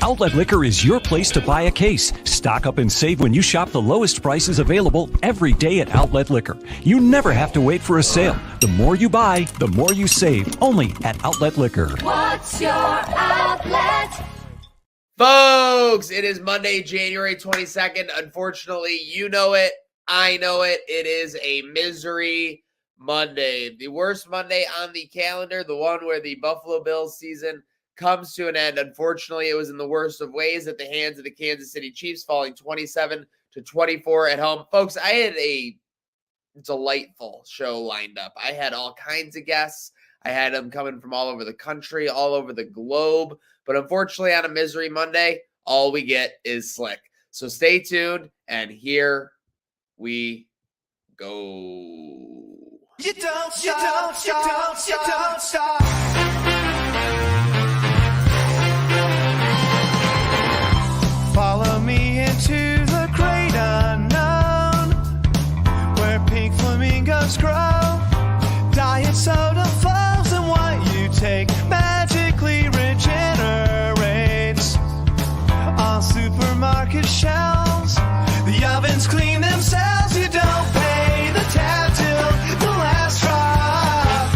Outlet Liquor is your place to buy a case. Stock up and save when you shop the lowest prices available every day at Outlet Liquor. You never have to wait for a sale. The more you buy, the more you save. Only at Outlet Liquor. What's your outlet? Folks, it is Monday, January 22nd. Unfortunately, you know it. I know it. It is a misery Monday. The worst Monday on the calendar, the one where the Buffalo Bills season comes to an end. Unfortunately, it was in the worst of ways at the hands of the Kansas City Chiefs, falling 27-24 at home. Folks, I had a delightful show lined up. I had all kinds of guests. I had them coming from all over the country, all over the globe. But unfortunately, on a Misery Monday, all we get is Slick. So stay tuned, and here we go. You don't stop. Follow me into the great unknown, where pink flamingos grow. Diet soda flows, and what you take magically regenerates. On supermarket shelves, the ovens clean themselves. You don't pay the tab till the last drop.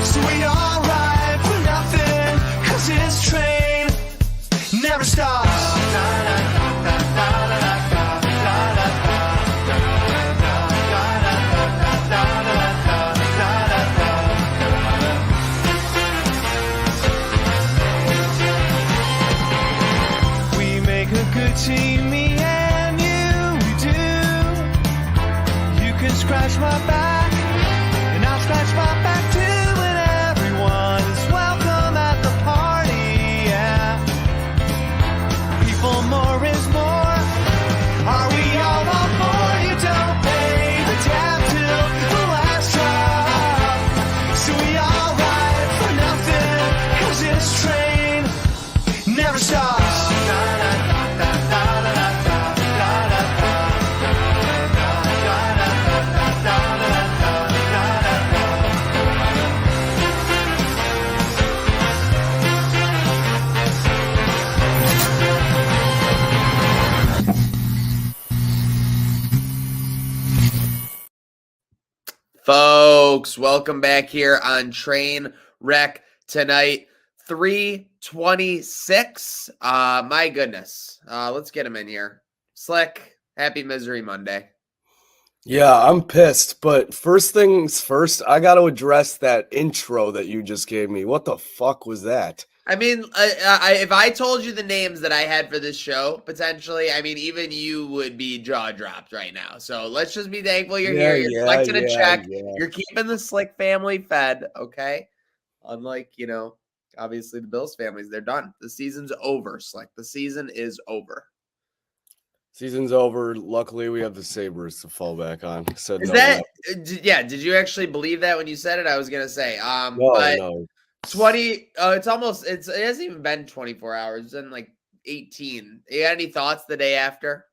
So we all ride for nothing, 'cause this train never stops. We make a good team, me and you, we do. You can scratch my back, and I'll scratch my back too, and everyone is welcome at the party, yeah. People, more is more. Are we all on board? You don't pay the tab till the last drop. So we all ride for nothing, 'cause this train never stops. Folks, welcome back here on Trainwreck tonight. 3:26. My goodness. Let's get him in here. Slick, happy Misery Monday. Yeah, I'm pissed, but first things first, I got to address that intro that you just gave me. What the fuck was that? I mean, if I told you the names that I had for this show, potentially, I mean, even you would be jaw dropped right now. So let's just be thankful you're here. You're collecting a check. You're keeping the Slick family fed, okay? Unlike, obviously the Bills families, they're done. The season's over, Slick. The season is over. Season's over. Luckily, we have the Sabres to fall back on. Did you actually believe that when you said it? I was going to say. No. 20, it hasn't even been 24 hours. It's been like 18. You got any thoughts the day after?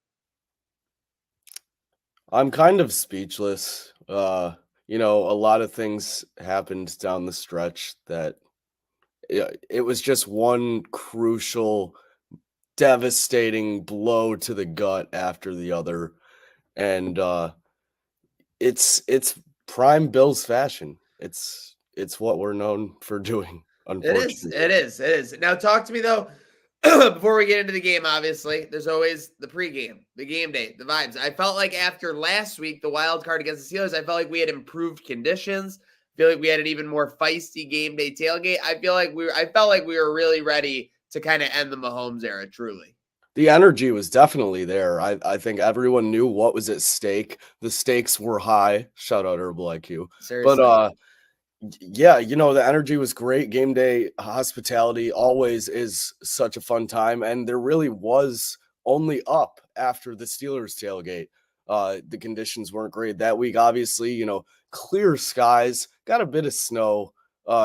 I'm kind of speechless. A lot of things happened down the stretch that it was just one crucial, devastating blow to the gut after the other. And it's prime Bills fashion. It's what we're known for doing, unfortunately. It is. Now talk to me though, before we get into the game, obviously, there's always the pregame, the game day, the vibes. I felt like after last week, the wild card against the Steelers, I felt like we had improved conditions. I feel like we had an even more feisty game day tailgate. I felt like we were really ready to kind of end the Mahomes era, truly. The energy was definitely there. I think everyone knew what was at stake. The stakes were high. Shout out Herbal IQ. Seriously. But yeah, the energy was great. Game day hospitality always is such a fun time. And there really was only up after the Steelers tailgate. The conditions weren't great that week. Obviously, clear skies, got a bit of snow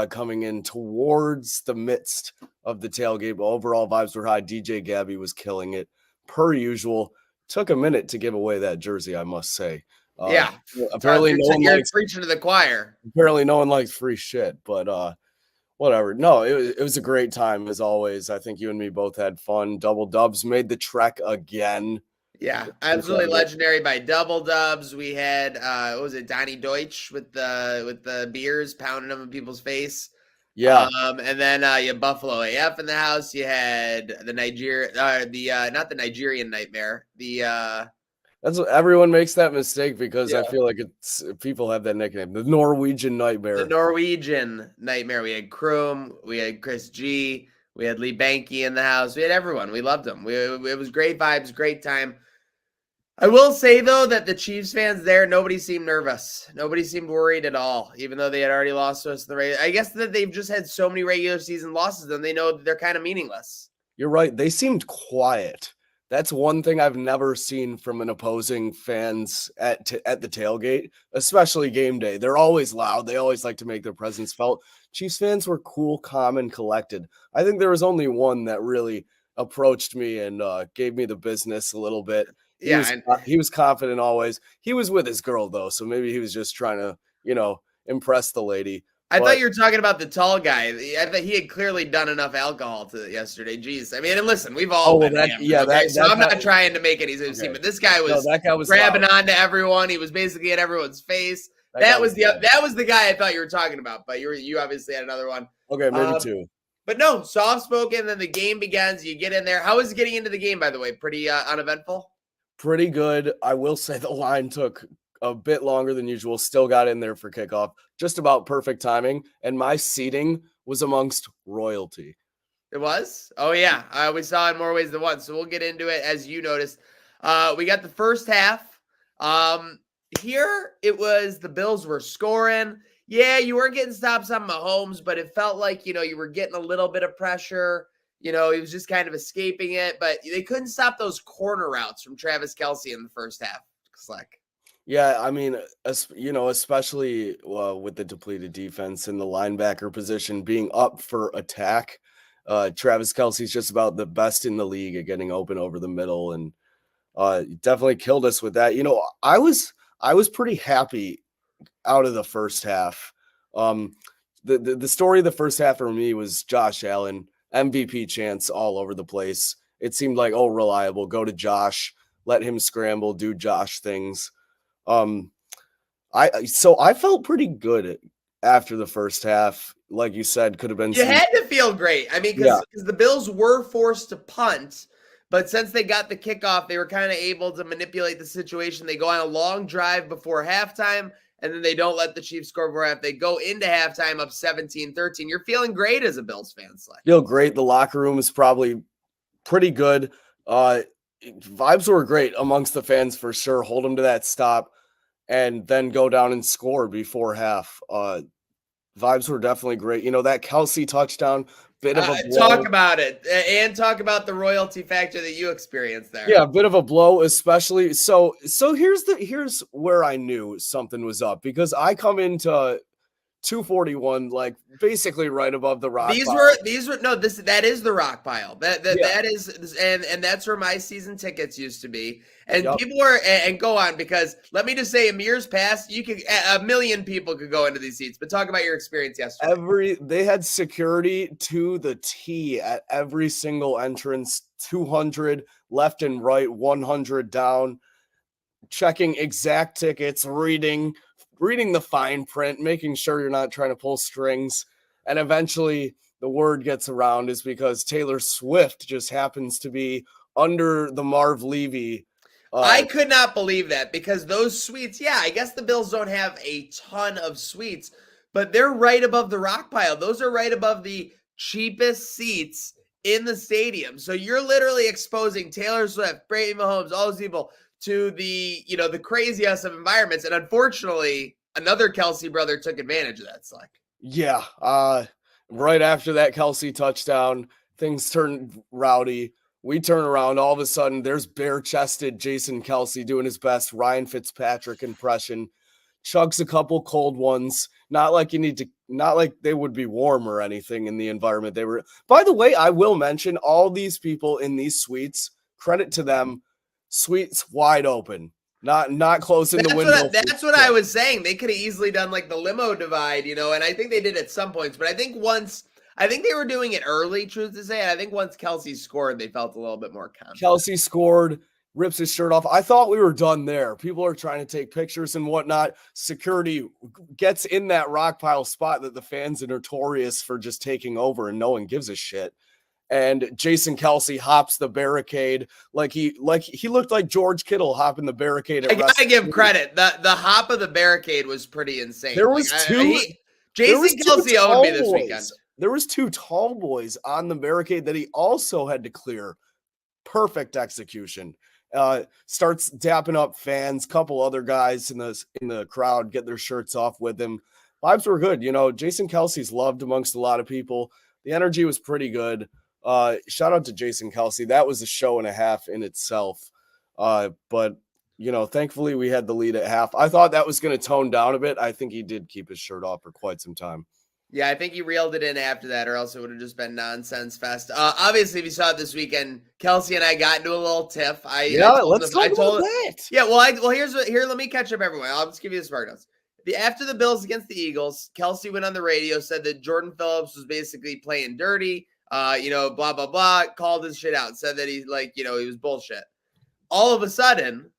coming in towards the midst of the tailgate. But overall vibes were high. DJ Gabby was killing it per usual. Took a minute to give away that jersey, I must say. Yeah. Apparently you're preaching to the choir. Apparently no one likes free shit, but Whatever. No, it was a great time as always. I think you and me both had fun. Double Dubs made the trek again. Yeah, absolutely Incredible. legendary by double dubs. We had what was it, Donnie Deutsch with the beers pounding them in people's face. Yeah, And then you had Buffalo AF in the house. You had the not the Nigerian Nightmare. that's what everyone makes that mistake because I Yeah. feel like it's people have that nickname, the Norwegian The Nightmare. Norwegian Nightmare. We had Kroom, we had Chris G, we had Lee Banky in the house. We had everyone. We loved them. It was great vibes, great time. I will say though that the Chiefs fans there, nobody seemed nervous. Nobody seemed worried at all, even though they had already lost to us in the regular. I guess that they've just had so many regular season losses, and they know that they're kind of meaningless. You're right. They seemed quiet. That's one thing I've never seen from an opposing fans at the tailgate, especially game day. They're always loud. They always like to make their presence felt. Chiefs fans were cool, calm, and collected. I think there was only one that really approached me and gave me the business a little bit. Yeah, and He was confident always. He was with his girl though, so maybe he was just trying to impress the lady. I But thought you were talking about the tall guy. I thought he had clearly done enough alcohol to yesterday. Jeez, I mean, and listen, we've all been hammered, okay? So I'm not trying to make any sense, but this guy was that guy was grabbing loud. onto everyone. He was basically in everyone's face. That That guy was loud. that was the guy I thought you were talking about, but you obviously had another one. Okay, maybe Um, two. But no, soft spoken. Then the game begins. You get in there. How was getting into the game, by the way? Pretty uneventful. Pretty good. I will say the line took a bit longer than usual. Still got in there for kickoff. Just about perfect timing. And my seating was amongst royalty. It was? Oh, yeah. We saw it in more ways than one. So we'll get into it as you noticed. We got the first half. Here it was the Bills were scoring. Yeah, you weren't getting stops on Mahomes, but it felt like, you were getting a little bit of pressure. He was just kind of escaping it, but they couldn't stop those corner routes from Travis Kelce in the first half. Slick. Yeah, I mean, especially with the depleted defense and the linebacker position being up for attack. Travis Kelce's just about the best in the league at getting open over the middle, and definitely killed us with that. I was pretty happy out of the first half. The story of the first half for me was Josh Allen, MVP chance all over the place. It seemed like, reliable, go to Josh, let him scramble, do Josh things. I felt pretty good after the first half. Like you said, could have been. You had to feel great. I mean, because the Bills were forced to punt, but since they got the kickoff, they were kind of able to manipulate the situation. They go on a long drive before halftime, and then they don't let the Chiefs score before half. They go into halftime up 17-13. You're feeling great as a Bills fan, Slick. Feel great. The locker room is probably pretty good. Vibes were great amongst the fans for sure. Hold them to that stop and then go down and score before half. Vibes were definitely great. That Kelce touchdown, bit of a blow. Talk about it and talk about the royalty factor that you experienced there. Yeah, a bit of a blow, especially. So here's where I knew something was up because I come into 241, like basically right above the rock. That is the rock pile. That is, and that's where my season tickets used to be. And people were, and go on, because let me just say, in years past, a million people could go into these seats. But talk about your experience yesterday. They had security to the T at every single entrance, 200 left and right, 100 down, checking exact tickets, reading the fine print, making sure you're not trying to pull strings. And eventually the word gets around is because Taylor Swift just happens to be under the Marv Levy. I could not believe that, because those suites, I guess the Bills don't have a ton of suites, but they're right above the rock pile. Those are right above the cheapest seats in the stadium. So you're literally exposing Taylor Swift, Brady Mahomes, all those people to the craziest of environments. And unfortunately, another Kelce brother took advantage of that, Slick. Yeah. Right after that Kelce touchdown, things turned rowdy. We turn around, all of a sudden, there's bare-chested Jason Kelce doing his best Ryan Fitzpatrick impression. Chugs a couple cold ones. Not like they would be warm or anything in the environment they were. By the way, I will mention all these people in these suites, credit to them, suites wide open. Not closing the window. That's what I was saying. They could have easily done like the limo divide, and I think they did at some points. But I think they were doing it early, truth to say. And I think once Kelsey scored, they felt a little bit more confident. Kelsey scored, rips his shirt off. I thought we were done there. People are trying to take pictures and whatnot. Security gets in that rock pile spot that the fans are notorious for just taking over and no one gives a shit. And Jason Kelsey hops the barricade like he looked like George Kittle hopping the barricade. I gotta give credit. The hop of the barricade was pretty insane. There was Jason Kelsey owned me this weekend. There was 2 tall boys on the barricade that he also had to clear. Perfect execution. Starts dapping up fans. Couple other guys in the crowd get their shirts off with him. Vibes were good. Jason Kelsey's loved amongst a lot of people. The energy was pretty good. Shout out to Jason Kelsey. That was a show and a half in itself. But thankfully we had the lead at half. I thought that was going to tone down a bit. I think he did keep his shirt off for quite some time. Yeah, I think he reeled it in after that, or else it would have just been nonsense fest. Obviously, if you saw it this weekend, Kelsey and I got into a little tiff. Let's talk about that. Yeah, let me catch up everyone. I'll just give you the spark notes. After the Bills against the Eagles, Kelsey went on the radio, said that Jordan Phillips was basically playing dirty, blah, blah, blah, called his shit out, said that he was bullshit. All of a sudden,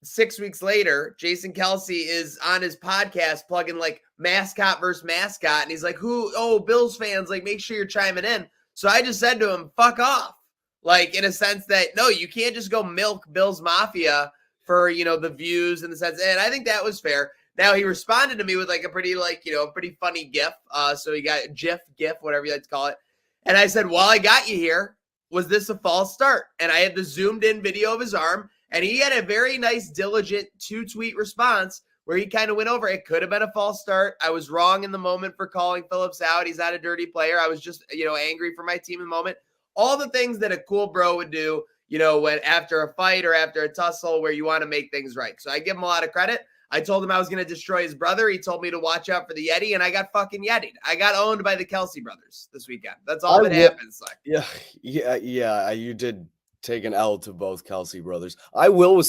6 weeks later, Jason Kelsey is on his podcast plugging like mascot versus mascot. And he's like, Bills fans, like, make sure you're chiming in. So I just said to him, fuck off. Like, in a sense that, no, you can't just go milk Bills Mafia for, the views in the sense. And I think that was fair. Now he responded to me with like a pretty funny GIF. So he got GIF, whatever you like to call it. And I said, while I got you here, was this a false start? And I had the zoomed in video of his arm, and he had a very nice, diligent 2-tweet response where he kind of went over. It could have been a false start. I was wrong in the moment for calling Phillips out. He's not a dirty player. I was just, angry for my team in the moment. All the things that a cool bro would do, when after a fight or after a tussle where you want to make things right. So I give him a lot of credit. I told him I was going to destroy his brother. He told me to watch out for the Yeti, and I got fucking Yeti'd. I got owned by the Kelsey brothers this weekend. That's all that happens. Like. Yeah. You did take an L to both Kelsey brothers. I will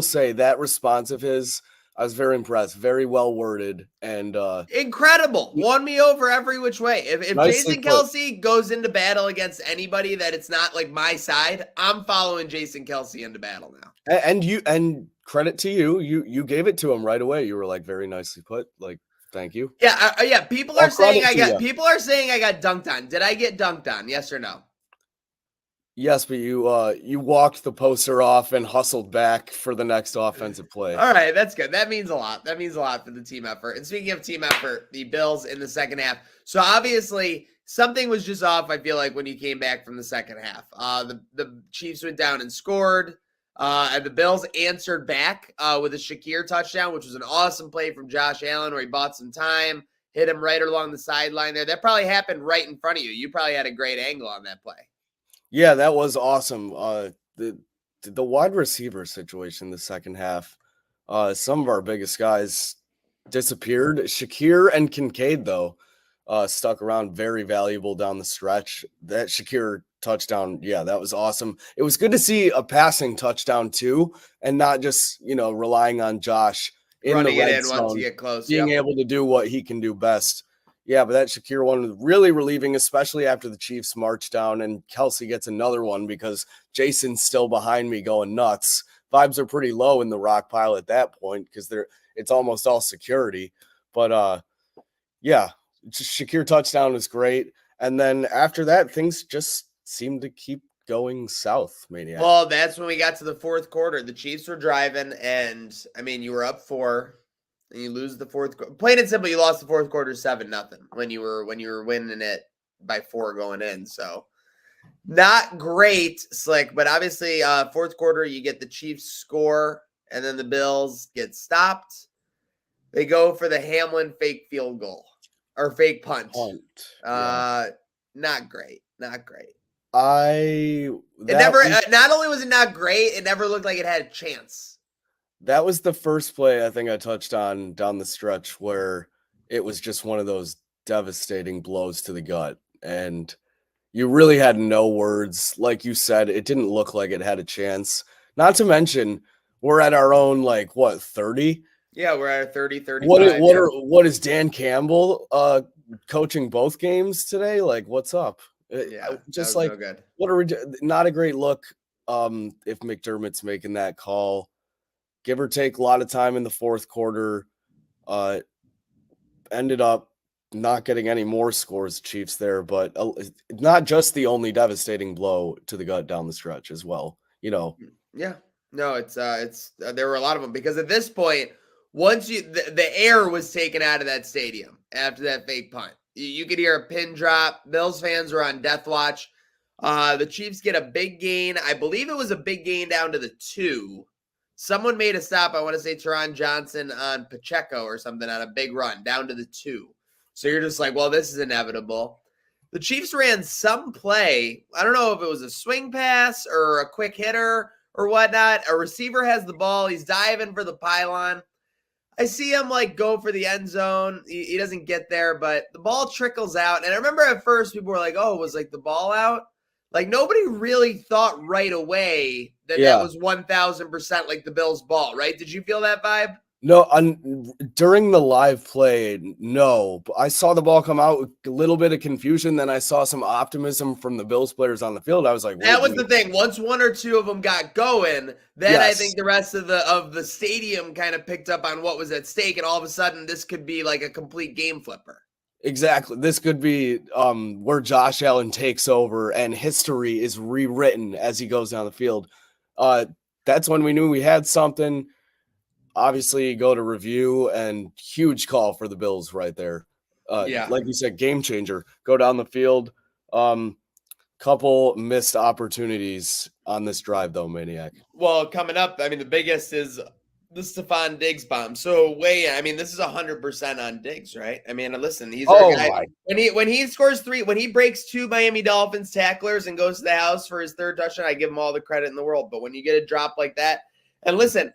say that response of his, I was very impressed. Very well worded and incredible. Won me over every which way. If Jason put. Kelsey goes into battle against anybody that it's not like my side, I'm following Jason Kelsey into battle now. And credit to you. You gave it to him right away. You were like, very nicely put. Like, thank you. Yeah. People are saying I got dunked on. Did I get dunked on? Yes or no? Yes, but you walked the poster off and hustled back for the next offensive play. All right, that's good. That means a lot. That means a lot for the team effort. And speaking of team effort, the Bills in the second half. So obviously something was just off, I feel like, when you came back from the second half. The Chiefs went down and scored. And the Bills answered back with a Shakir touchdown, which was an awesome play from Josh Allen where he bought some time, hit him right along the sideline there. That probably happened right in front of you. You probably had a great angle on that play. Yeah, that was awesome. The wide receiver situation in the second half, some of our biggest guys disappeared. Shakir and Kincaid, though, stuck around, very valuable down the stretch. That Shakir touchdown, yeah, that was awesome. It was good to see a passing touchdown, too, and not just, relying on Josh running it in once you get close. Being able to do what he can do best. Yeah, but that Shakir one was really relieving, especially after the Chiefs march down and Kelsey gets another one because Jason's still behind me going nuts. Vibes are pretty low in the rock pile at that point because it's almost all security. But yeah, Shakir touchdown was great. And then after that, things just seemed to keep going south, Maniac. Well, that's when we got to the fourth quarter. The Chiefs were driving, and you were up 4. And you lose the fourth quarter. Plain and simple, you lost the fourth quarter 7-0 when you were winning it by 4 going in. So not great, Slick, but obviously fourth quarter you get the Chiefs score and then the Bills get stopped. They go for the Hamlin fake field goal or fake punt. Yeah. Not great. Not great. Not only was it not great, it never looked like it had a chance. That was the first play I think I touched on down the stretch where it was just one of those devastating blows to the gut. And you really had no words. Like you said, it didn't look like it had a chance. Not to mention, we're at our own, like, what, 30? Yeah, we're at 30, 35. What is Dan Campbell coaching both games today? Like, what's up? Yeah, Just that was like, no good. not a great look. If McDermott's making that call, give or take a lot of time in the fourth quarter, ended up not getting any more scores, Chiefs there, but not just the only devastating blow to the gut down the stretch as well. Yeah, no, it's there were a lot of them because at this point, once the air was taken out of that stadium after that fake punt, you could hear a pin drop. Bills fans were on death watch. The Chiefs get a big gain. I believe it was a big gain down to the 2. Someone made a stop. I want to say Teron Johnson on Pacheco or something on a big run down to the 2. So you're just like, well, this is inevitable. The Chiefs ran some play. I don't know if it was a swing pass or a quick hitter or whatnot. A receiver has the ball. He's diving for the pylon. I see him like go for the end zone. He doesn't get there, but the ball trickles out. And I remember at first people were like, oh, was like the ball out? Like nobody really thought right away that was 1,000% like the Bills' ball, right? Did you feel that vibe? No, during the live play, no. I saw the ball come out with a little bit of confusion. Then I saw some optimism from the Bills players on the field. I was like, that was the thing. Once one or two of them got going, then I think the rest of the stadium kind of picked up on what was at stake, and all of a sudden, this could be like a complete game flipper. Exactly. This could be where Josh Allen takes over, and history is rewritten as he goes down the field. That's when we knew we had something. Obviously, go to review, and huge call for the Bills right there. Like you said, game changer. Go down the field. Couple missed opportunities on this drive, though, Maniac. Well, coming up, I mean, the biggest is the Stephon Diggs bomb. So, this is 100% on Diggs, right? I mean, listen, he's our guy. When he scores 3, when he breaks 2 Miami Dolphins tacklers and goes to the house for his 3rd touchdown, I give him all the credit in the world. But when you get a drop like that, and listen,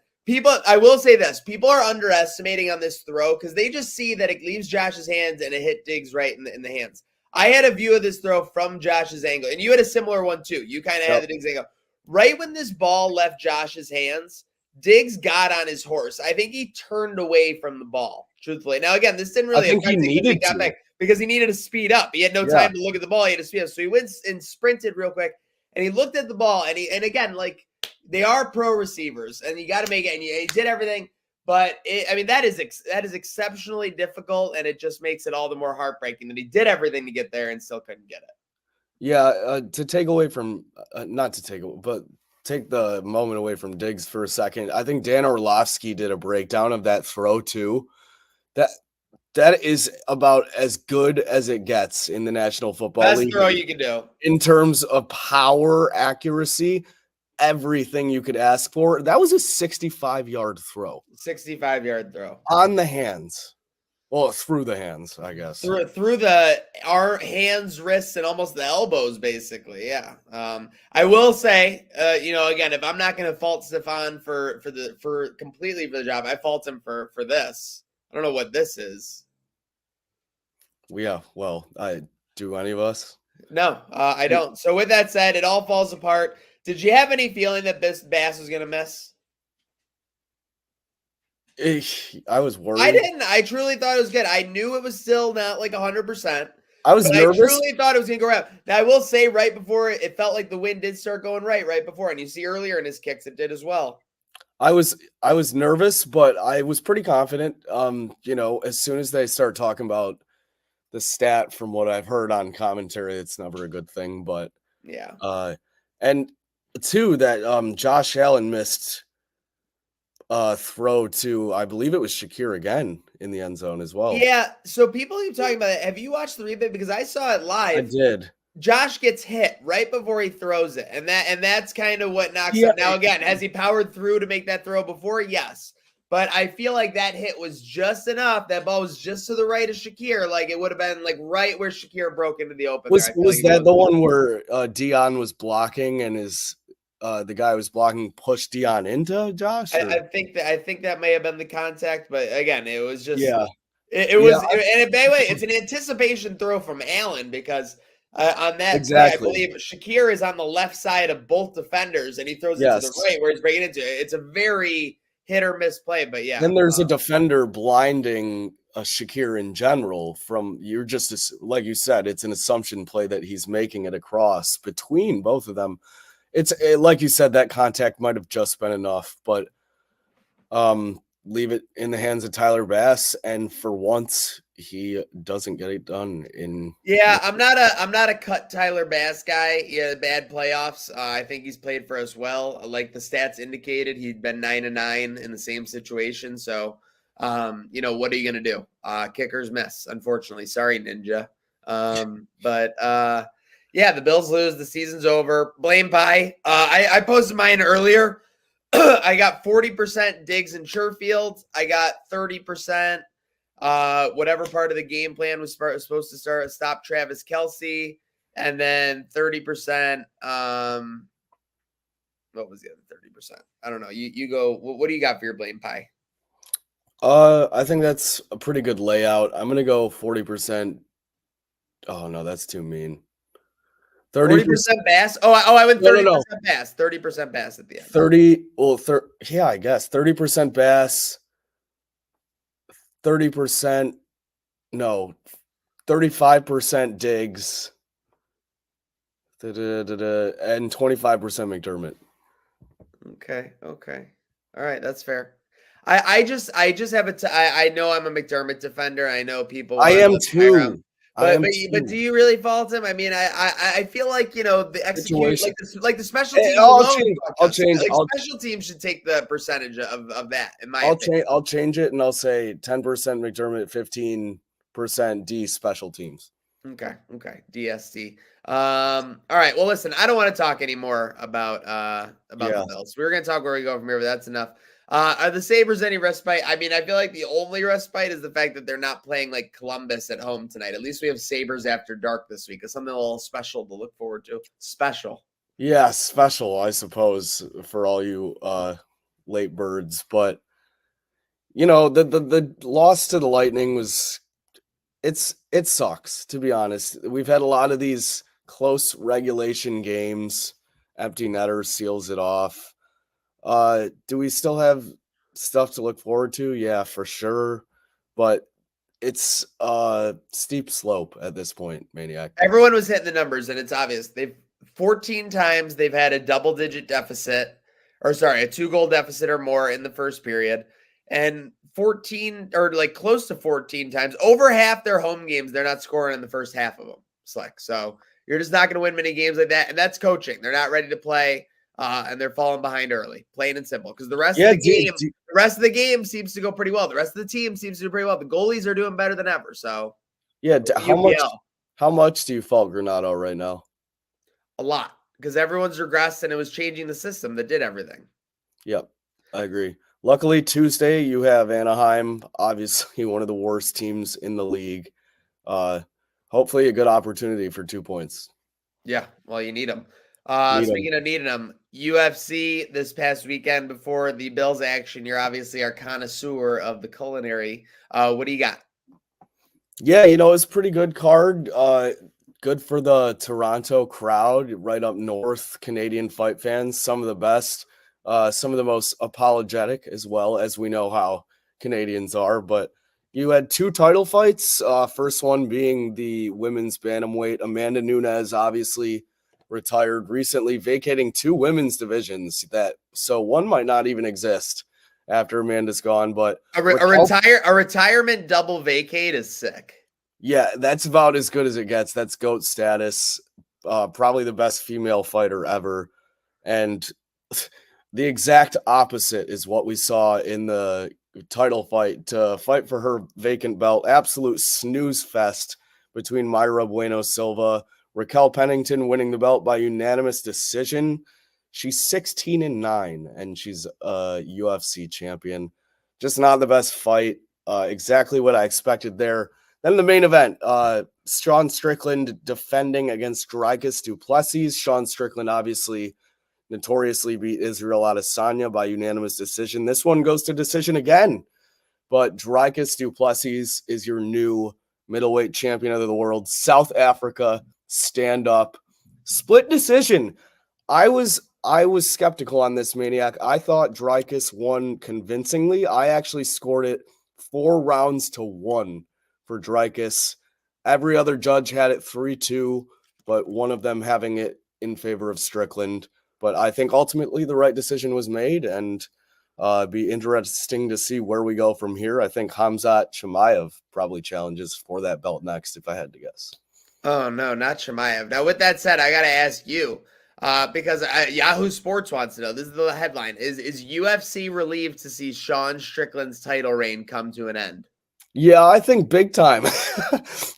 I will say this. People are underestimating on this throw because they just see that it leaves Josh's hands and it hit Diggs right in the hands. I had a view of this throw from Josh's angle, and you had a similar one too. You kind of had the Diggs angle. Right when this ball left Josh's hands, Diggs got on his horse. I think he turned away from the ball, truthfully. Now, again, this didn't really affect it because he needed to speed up. He had no time to look at the ball. He had to speed up. So he went and sprinted real quick, and he looked at the ball, and again, like, they are pro receivers, and you got to make it. And he did everything, but that is exceptionally difficult, and it just makes it all the more heartbreaking that he did everything to get there and still couldn't get it. Yeah, to take away from, not to take away, but take the moment away from Diggs for a second. I think Dan Orlovsky did a breakdown of that throw too. That is about as good as it gets in the National Football League. Best throw you can do in terms of power, accuracy. Everything you could ask for. That was a 65-yard throw. 65-yard throw. On the hands. Well, through the hands, I guess. Through our hands, wrists, and almost the elbows, basically. Yeah. I will say, again, if I'm not going to fault Stephon for completely for the job, I fault him for this. I don't know what this is. Yeah. Well, do any of us? No, I don't. So with that said, it all falls apart. Did you have any feeling that Bass was going to miss? I was worried. I didn't. I truly thought it was good. I knew it was still not like 100%. I was nervous. I truly thought it was going to go around. Now, I will say right before, it felt like the wind did start going right before. And you see earlier in his kicks, it did as well. I was nervous, but I was pretty confident. As soon as they start talking about the stat, from what I've heard on commentary, it's never a good thing. But yeah. And two, that Josh Allen missed throw to, I believe it was Shakir again in the end zone as well. Yeah, so people keep talking about it. Have you watched the replay? Because I saw it live. I did. Josh gets hit right before he throws it, and that's kind of what knocks him. Now, again, has he powered through to make that throw before? Yes. But I feel like that hit was just enough. That ball was just to the right of Shakir. Like, it would have been like right where Shakir broke into the open. Was that the one where Dion was blocking and the guy was blocking pushed Dion into Josh? I think that may have been the contact, but again, it was just and by the way, it's an anticipation throw from Allen because On that Exactly. play, I believe Shakir is on the left side of both defenders, and he throws it to the Yes. right where he's breaking into it. It's a very hit or miss play, but yeah. Then there's a defender blinding a Shakir in general you're just, like you said, it's an assumption play that he's making it across between both of them. Like you said, that contact might have just been enough, but leave it in the hands of Tyler Bass, and for once he doesn't get it done I'm not a cut Tyler Bass guy. Yeah, bad playoffs. I think he's played for us well. Like the stats indicated, he'd been 9-9 in the same situation. So what are you gonna do? Kickers miss, unfortunately. Sorry, Ninja. The Bills lose. The season's over. Blame pie. I posted mine earlier. I got 40% Diggs and Sherfield. I got 30%. Whatever part of the game plan was supposed to stop Travis Kelce, and then 30%. What was the other 30%? I don't know. You go. What do you got for your blame pie? I think that's a pretty good layout. I'm gonna go 40%. Oh no, that's too mean. 30% Bass. I went 30% No. Bass. 30% Bass at the end. 30. Well, yeah, I guess 30% Bass. 30%. No, 35% Diggs. And 25% McDermott. Okay. All right, that's fair. I just have I know I'm a McDermott defender. I know people. I am too. But do you really fault him? I mean, I feel like the execution, like the special teams. I'll change. Special teams should take the percentage of that. In my opinion, I'll change it, and I'll say 10% McDermott, 15% D special teams. Okay, DST. All right. Well, listen, I don't want to talk anymore about the Bills. We were going to talk where we go from here, but that's enough. Are the Sabres any respite? I mean, I feel like the only respite is the fact that they're not playing like Columbus at home tonight. At least we have Sabres after dark this week. It's something a little special to look forward to. Special. Yeah, special, I suppose, for all you late birds. But the loss to the Lightning was it sucks, to be honest. We've had a lot of these close regulation games. Empty netter seals it off. Do we still have stuff to look forward to? Yeah, for sure. But it's a steep slope at this point, Maniac. Everyone was hitting the numbers, and it's obvious. 14 times they've had a double-digit deficit, a 2-goal deficit or more in the first period. And 14 or like close to 14 times, over half their home games, they're not scoring in the first half of them. Slick. So you're just not going to win many games like that. And that's coaching. They're not ready to play. And they're falling behind early, plain and simple. Because the rest of the game seems to go pretty well. The rest of the team seems to do pretty well. The goalies are doing better than ever. So yeah, how much do you fault Granato right now? A lot, because everyone's regressed, and it was changing the system that did everything. Yep, I agree. Luckily, Tuesday you have Anaheim, obviously one of the worst teams in the league. Hopefully, a good opportunity for 2 points. Yeah, well, you need them. Speaking of needing them, UFC this past weekend before the Bills action, you're obviously our connoisseur of the culinary. What do you got? Yeah, it's a pretty good card. Good for the Toronto crowd, right up north, Canadian fight fans, some of the best, some of the most apologetic as well, as we know how Canadians are. But you had 2 title fights, first one being the women's bantamweight. Amanda Nunes obviously retired recently, vacating 2 women's divisions, so one might not even exist after Amanda's gone. But a retirement double vacate is sick. Yeah, that's about as good as it gets. That's GOAT status. Probably the best female fighter ever. And the exact opposite is what we saw in the title fight to fight for her vacant belt. Absolute snooze fest between Mayra Bueno Silva, Raquel Pennington winning the belt by unanimous decision. She's 16-9, and she's a UFC champion. Just not the best fight. Exactly what I expected there. Then the main event, Sean Strickland defending against Dricus du Plessis. Sean Strickland obviously notoriously beat Israel Adesanya by unanimous decision. This one goes to decision again. But Dricus du Plessis is your new middleweight champion of the world. South Africa, stand up. Split decision. I was skeptical on this, Maniac. I thought Dreykus won convincingly. I actually scored it 4 rounds to 1 for Dreykus. Every other judge had it 3-2, but one of them having it in favor of Strickland. But I think ultimately the right decision was made, and be interesting to see where we go from here. I think Khamzat Chimaev probably challenges for that belt next, if I had to guess. Oh, no, not Chimaev. Now, with that said, I got to ask you, because Yahoo Sports wants to know, this is the headline, is UFC relieved to see Sean Strickland's title reign come to an end? Yeah, I think big time.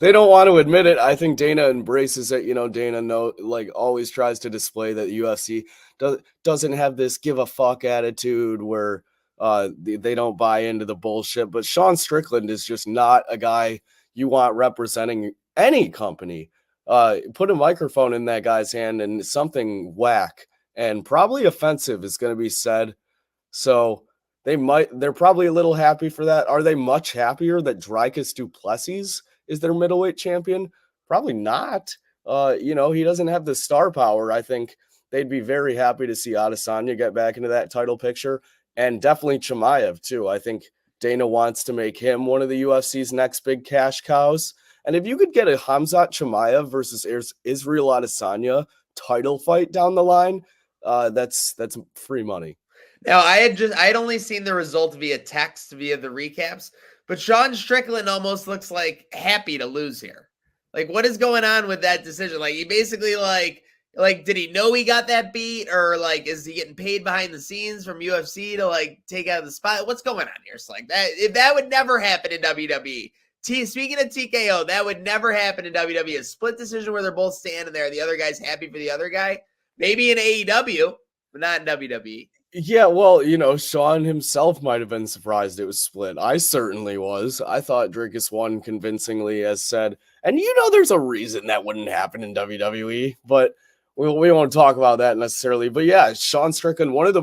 They don't want to admit it. I think Dana embraces it. Dana always tries to display that UFC doesn't have this give a fuck attitude where they don't buy into the bullshit. But Sean Strickland is just not a guy you want representing any company. Put a microphone in that guy's hand and something whack and probably offensive is going to be said. So they're probably a little happy for that. Are they much happier that Dreykus Duplessis is their middleweight champion? Probably not. He doesn't have the star power. I think they'd be very happy to see Adesanya get back into that title picture, and definitely Chimaev too. I think Dana wants to make him one of the UFC's next big cash cows. And if you could get a Khamzat Chimaev versus Israel Adesanya title fight down the line, that's free money. Now, I had only seen the result via text, via the recaps, but Sean Strickland almost looks like happy to lose here. Like, what is going on with that decision? Like, he basically like, did he know he got that beat, or like, is he getting paid behind the scenes from UFC to like take out the spot? What's going on here? So like that would never happen in WWE. Speaking of TKO, that would never happen in WWE. A split decision where they're both standing there, the other guy's happy for the other guy. Maybe in AEW, but not in WWE. Yeah, well, Sean himself might have been surprised it was split. I certainly was. I thought Dreykus won convincingly, as said. And there's a reason that wouldn't happen in WWE, but we won't talk about that necessarily. But yeah, Sean Strickland, one of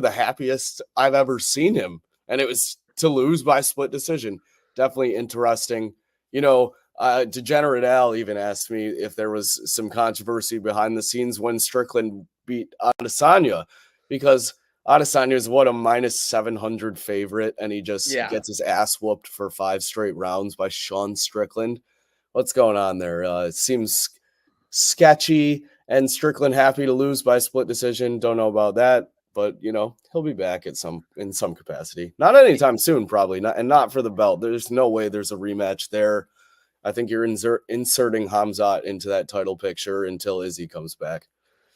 the happiest I've ever seen him, and it was to lose by split decision. Definitely interesting. Degenerate Al even asked me if there was some controversy behind the scenes when Strickland beat Adesanya, because Adesanya is a minus 700 favorite, and he just gets his ass whooped for 5 straight rounds by Sean Strickland. What's going on there? It seems sketchy, and Strickland happy to lose by split decision. Don't know about that, but he'll be back in some capacity. Not anytime soon, probably not, and not for the belt. There's no way there's a rematch there. I think you're inserting Khamzat into that title picture until Izzy comes back.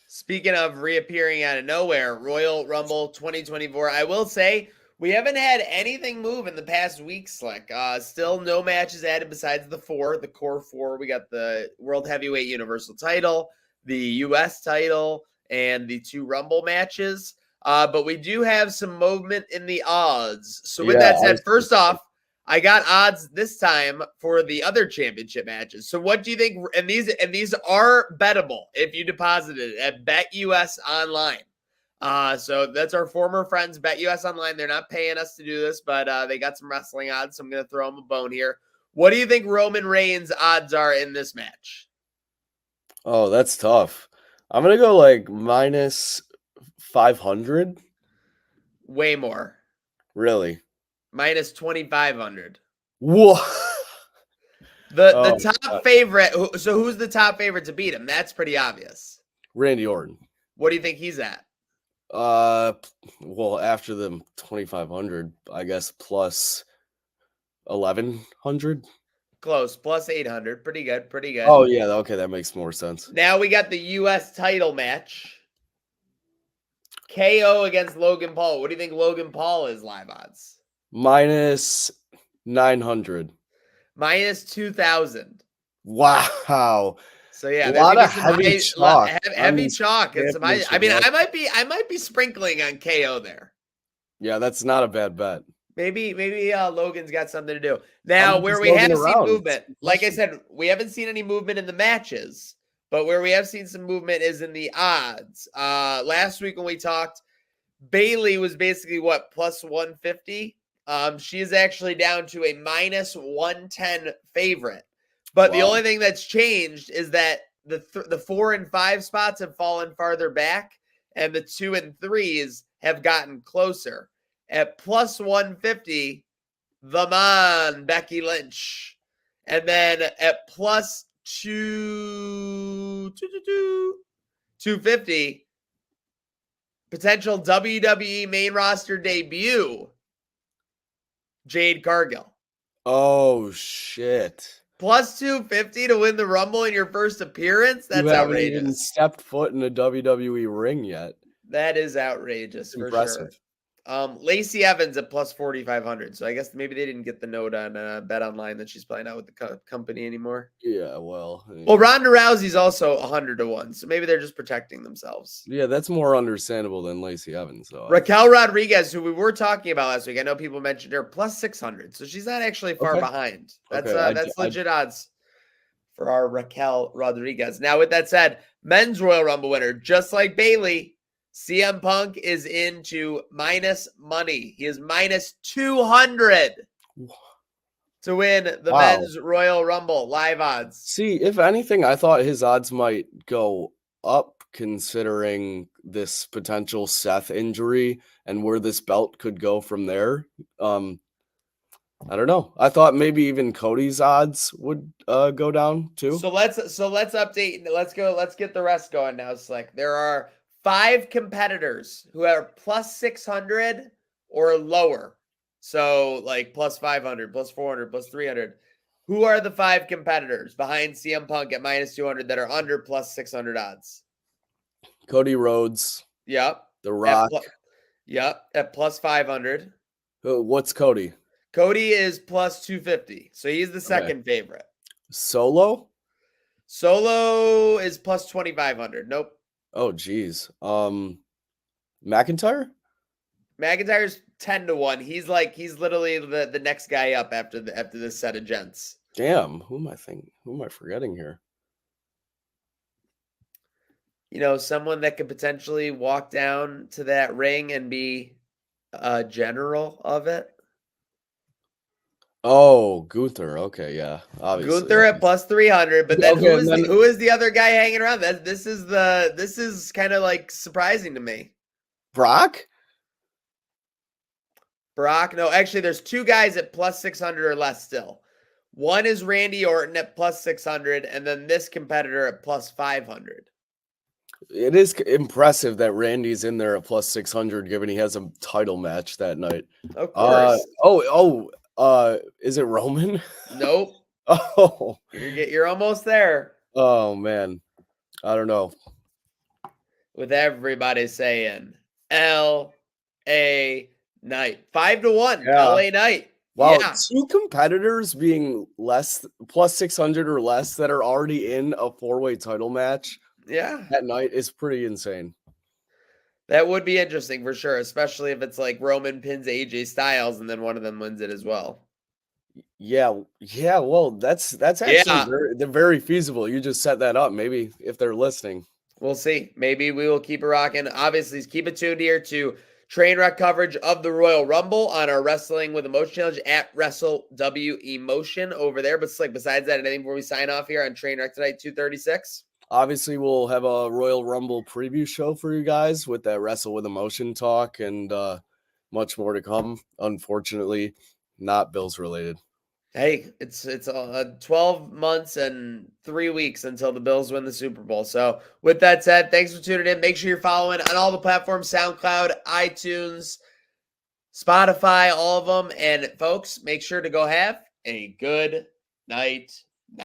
Speaking of reappearing out of nowhere, Royal Rumble 2024. I will say we haven't had anything move in the past week, Slick. Still no matches added besides the core four. We got the World Heavyweight Universal title, the US title, and the 2 Rumble matches. But we do have some movement in the odds. So with that said, first off, I got odds this time for the other championship matches. So what do you think? And these are bettable if you deposited at BetUS Online. So that's our former friends, BetUS Online. They're not paying us to do this, but they got some wrestling odds, so I'm going to throw them a bone here. What do you think Roman Reigns' odds are in this match? Oh, that's tough. I'm going to go like minus 500. Way more. Really? Minus 2,500. Whoa. The top favorite. So who's the top favorite to beat him? That's pretty obvious. Randy Orton. What do you think he's at? Well, after the 2,500, I guess plus 1,100. Close, plus 800. Pretty good. Oh yeah, okay, that makes more sense. Now we got the U.S. title match. KO against Logan Paul. What do you think Logan Paul is live odds? Minus 900. Minus 2,000. Wow. So yeah, a lot of heavy chalk. Heavy chalk. I might be sprinkling on KO there. Yeah, that's not a bad bet. Maybe Logan's got something to do. Now, where we have seen movement, like I said, we haven't seen any movement in the matches, but where we have seen some movement is in the odds. Last week when we talked, Bailey was basically plus 150. She is actually down to a minus 110 favorite. But the only thing that's changed is that the 4 and 5 spots have fallen farther back, and the 2 and 3s have gotten closer. At plus 150, the man, Becky Lynch. And then at plus 250, potential WWE main roster debut, Jade Cargill. Oh, shit. Plus 250 to win the Rumble in your first appearance? That's You haven't outrageous. even stepped foot in a WWE ring yet. That is outrageous for Impressive. sure. Lacey Evans at plus 4,500. So I guess maybe they didn't get the note on Bet Online that she's probably not with the company anymore. Yeah, well. Well, Ronda Rousey's also 100 to 1. So maybe they're just protecting themselves. Yeah, that's more understandable than Lacey Evans. So. Raquel Rodriguez, who we were talking about last week, I know people mentioned her, plus 600. So she's not actually far behind. That's that's legit odds for our Raquel Rodriguez. Now, with that said, men's Royal Rumble winner, just like Bayley, CM Punk is into minus money. He is minus 200 to win the men's Royal Rumble live odds. See, if anything, I thought his odds might go up considering this potential Seth injury and where this belt could go from there. I don't know. I thought maybe even Cody's odds would go down too. So let's update. Let's get the rest going now, Slick. There are 5 competitors who are plus 600 or lower. So like plus 500, plus 400, plus 300. Who are the 5 competitors behind CM Punk at minus 200 that are under plus 600 odds? Cody Rhodes. Yep. The Rock. At plus 500. What's Cody? Cody is plus 250. So he's the second favorite. Solo is plus 2,500. Nope. Oh, geez. McIntyre? McIntyre's 10 to 1. He's literally the next guy up after this set of gents. Damn, who am I forgetting here? You know, someone that could potentially walk down to that ring and be a general of it. Oh, Gunther. Okay, yeah. Obviously. Gunther at plus 300, but then who is the other guy hanging around? This is kind of like surprising to me. Brock? No, actually there's 2 guys at plus 600 or less still. One is Randy Orton at plus 600, and then this competitor at plus 500. It is impressive that Randy's in there at plus 600, given he has a title match that night. Of course. Is it Roman? Nope. Oh, you're almost there. Oh man, I don't know. With everybody saying L.A. Knight 5 to 1. Yeah. L.A. Knight. Wow, Yeah. 2 competitors being less plus 600 or less that are already in a 4-way title match. Yeah, that night is pretty insane. That would be interesting for sure, especially if it's like Roman pins AJ Styles and then one of them wins it as well. Yeah. Well, that's actually very feasible. You just set that up. Maybe if they're listening, we'll see. Maybe we will keep it rocking. Obviously, keep it tuned here to Trainwreck coverage of the Royal Rumble on our Wrestling with Emotion challenge at WrestleW over there. But like besides that, anything before we sign off here on Trainwreck tonight, 236? Obviously, we'll have a Royal Rumble preview show for you guys with that Wrestle with Emotion talk and much more to come. Unfortunately, not Bills related. Hey, it's 12 months and 3 weeks until the Bills win the Super Bowl. So with that said, thanks for tuning in. Make sure you're following on all the platforms, SoundCloud, iTunes, Spotify, all of them. And folks, make sure to go have a good night